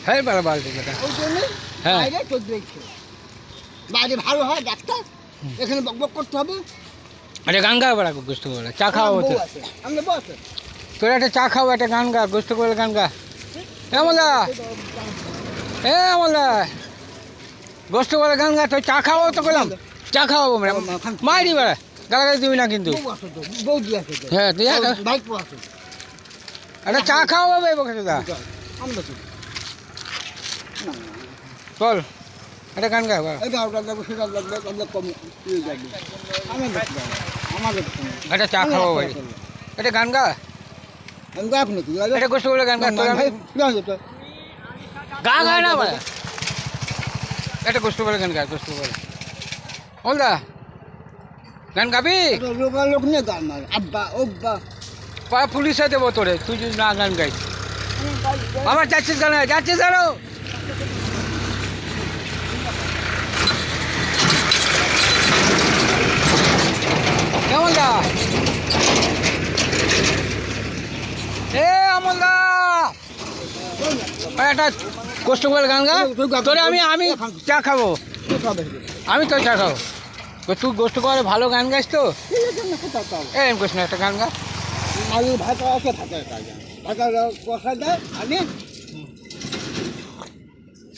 হ্যাঁ বাড়ি থেকে হ্যাঁ বাইরে ভালো হয় ডাক্তার, এখানে বকবক করতে হবে। একটা গান গা বেড়া গোস্ত করে চা খাওয়া হতো। তোর একটা চা খাও, একটা গান গা, গোস্ত করে গান গা। আমলা আমলা গোস্ত করে গান গা, তোর চা খাওয়াও তো করলাম, চা খাওয়াবো মাইরি বেড়া, গালাগালি দিবি না কিন্তু। হ্যাঁ তুই একটা চা খাওয়াবে দা বল, একটা গান গা একটা চা খাওয়াবো, একটা গান গা, একটা গোস্ত করে গান গা, গা গায় না বেড়া, একটা গোস্ত করে গান গা, গোস্ত করে ওলদা গান গাবি। লোক নিয়ে গান মারে আব্বা ওব্বা, পাড়া পুলিশে দেবো তোরে তুই যদি না গান গাই। আমার যাচ্ছিস গান, যাচ্ছিস জানো কেমন দা? এ আমলদা একটা কষ্ট করে গান গা, তোরে আমি চা খাবো, আমি তো চা খাবো, তুই গোষ্ঠ করে ভালো গান গাইস তো। এরকম করিস না, একটা গান গা। ভাতা আছে, ভাতা বসা দেয় আমি